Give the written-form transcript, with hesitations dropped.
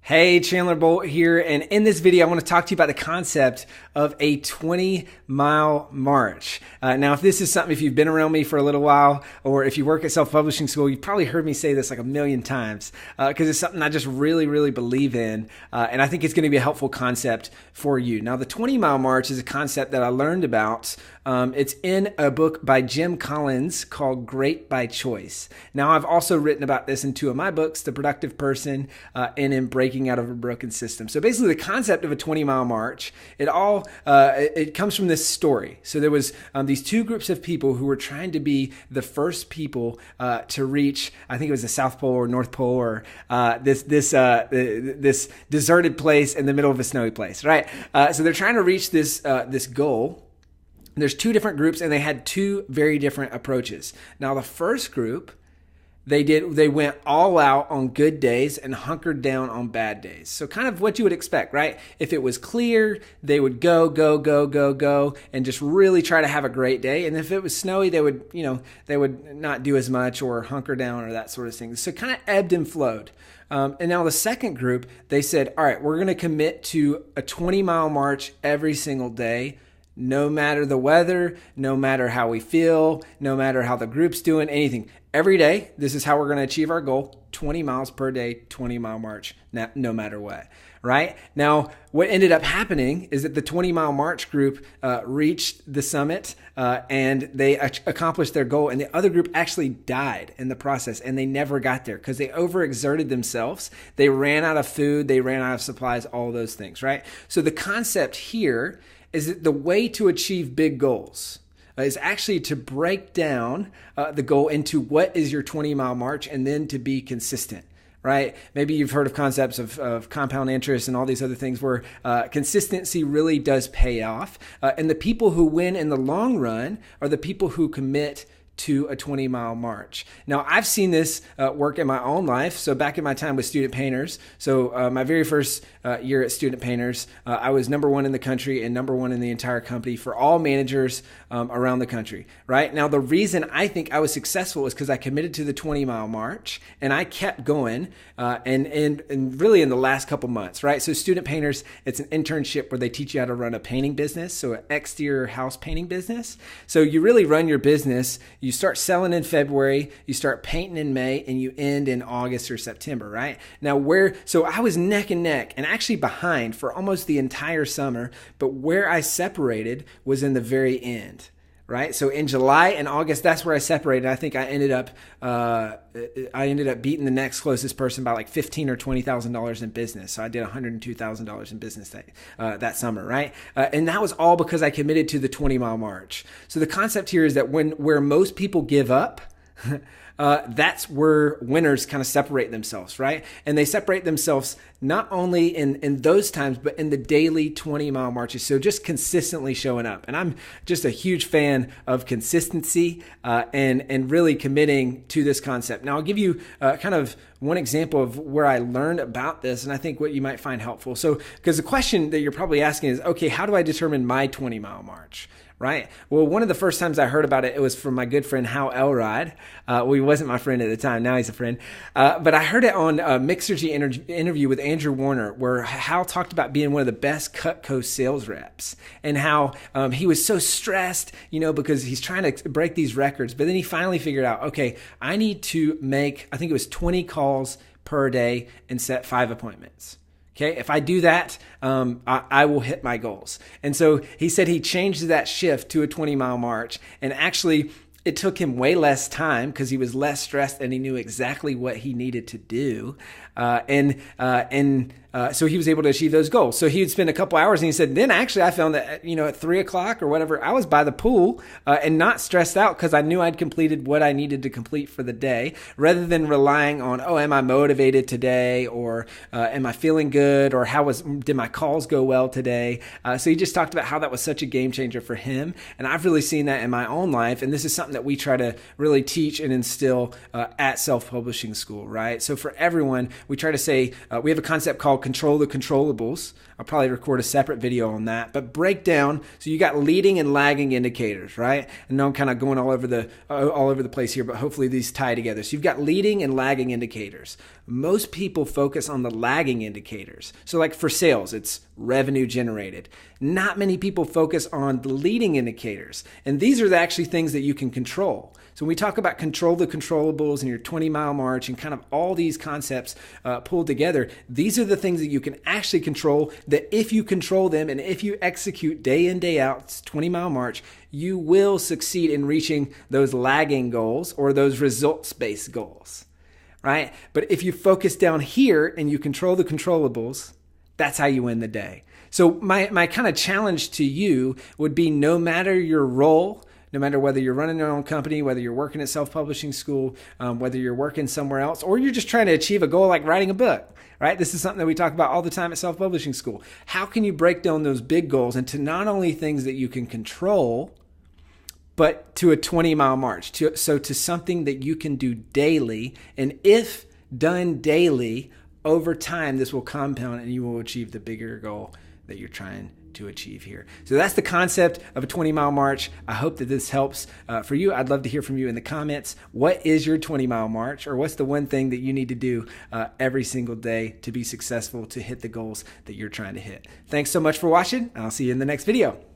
Hey, Chandler Bolt here, and in this video I want to talk to you about the concept of a 20-mile march. Now, if you've been around me for a little while, or if you work at self-publishing school, you've probably heard me say this like a million times, because it's something I just really believe in, and I think it's going to be a helpful concept for you. Now, the 20-mile march is a concept that I learned about. It's in a book by Jim Collins called Great by Choice. Now, I've also written about this in two of my books, The Productive Person and in Breaking Out of a Broken System. So basically the concept of a 20-mile march, it comes from this story. So there was these two groups of people who were trying to be the first people to reach, I think it was the South Pole or North Pole, or this deserted place in the middle of a snowy place, right? So they're trying to reach this goal. There's two different groups, and they had two very different approaches. Now, the first group, they went all out on good days and hunkered down on bad days. So kind of what you would expect, right? If it was clear, they would go, and just really try to have a great day. And if it was snowy, they would not do as much or hunker down or that sort of thing. So kind of ebbed and flowed. And now the second group, they said, all right, we're going to commit to a 20-mile march every single day, no matter the weather, no matter how we feel, no matter how the group's doing, anything. Every day, this is how we're going to achieve our goal, 20 miles per day, 20-mile march, no matter what, right? Now, what ended up happening is that the 20-mile march group reached the summit and they accomplished their goal, and the other group actually died in the process, and they never got there because they overexerted themselves. They ran out of food, they ran out of supplies, all those things, right? So the concept here is that the way to achieve big goals is actually to break down the goal into what is your 20-mile march, and then to be consistent, right? Maybe you've heard of concepts of compound interest and all these other things where consistency really does pay off. And the people who win in the long run are the people who commit to a 20-mile march. Now, I've seen this work in my own life. So back in my time with Student Painters, so my very first year at Student Painters, I was number one in the country and number one in the entire company for all managers around the country, right? Now, the reason I think I was successful is because I committed to the 20-mile march, and I kept going, and really in the last couple months, right? So Student Painters, it's an internship where they teach you how to run a painting business, so an exterior house painting business. So you really run your business. You start selling in February, you start painting in May, and you end in August or September, right? Now, so I was neck and neck and actually behind for almost the entire summer, but where I separated was in the very end, right? So in July and August, that's where I separated. I think I ended up beating the next closest person by like $15,000 or $20,000 in business. So I did $102,000 in business that summer, right? And that was all because I committed to the 20-mile march. So the concept here is that where most people give up, that's where winners kind of separate themselves, right? And they separate themselves not only in those times, but in the daily 20-mile marches. So just consistently showing up. And I'm just a huge fan of consistency and really committing to this concept. Now, I'll give you kind of one example of where I learned about this, and I think what you might find helpful. So, because the question that you're probably asking is, okay, how do I determine my 20-mile march? Right. Well, one of the first times I heard about it, it was from my good friend Hal Elrod. Well, he wasn't my friend at the time. Now he's a friend. But I heard it on a Mixergy interview with Andrew Warner, where Hal talked about being one of the best Cutco sales reps, and how he was so stressed, because he's trying to break these records. But then he finally figured out, okay, I need to make, I think it was 20 calls per day and set 5 appointments. Okay, if I do that, I will hit my goals. And so he said he changed that shift to a 20-mile march, and actually it took him way less time because he was less stressed and he knew exactly what he needed to do. So he was able to achieve those goals. So he would spend a couple hours, and he said, then actually I found that, at 3:00 or whatever, I was by the pool and not stressed out because I knew I'd completed what I needed to complete for the day, rather than relying on, am I motivated today, or am I feeling good, or did my calls go well today? So he just talked about how that was such a game changer for him. And I've really seen that in my own life. And this is something that we try to really teach and instill at self-publishing school, right? So for everyone, we try to say, we have a concept called control the controllables. I'll probably record a separate video on that, but break down. So you got leading and lagging indicators, right? And now I'm kind of going all over the place here, but hopefully these tie together. So you've got leading and lagging indicators. most people focus on the lagging indicators. So like for sales, it's revenue generated. Not many people focus on the leading indicators. And these are actually things that you can control. So when we talk about control the controllables and your 20-mile march and kind of all these concepts pulled together, these are the things that you can actually control, that if you control them and if you execute day in, day out, 20-mile march, you will succeed in reaching those lagging goals or those results-based goals, right? But if you focus down here and you control the controllables, that's how you win the day. So my kind of challenge to you would be, no matter your role, no matter whether you're running your own company, whether you're working at self-publishing school, whether you're working somewhere else, or you're just trying to achieve a goal like writing a book, right? This is something that we talk about all the time at self-publishing school. How can you break down those big goals into not only things that you can control, but to a 20-mile march, to something that you can do daily. And if done daily, over time, this will compound and you will achieve the bigger goal that you're trying to achieve here. So that's the concept of a 20-mile march. I hope that this helps for you. I'd love to hear from you in the comments. What is your 20-mile march, or what's the one thing that you need to do every single day to be successful, to hit the goals that you're trying to hit? Thanks so much for watching. I'll see you in the next video.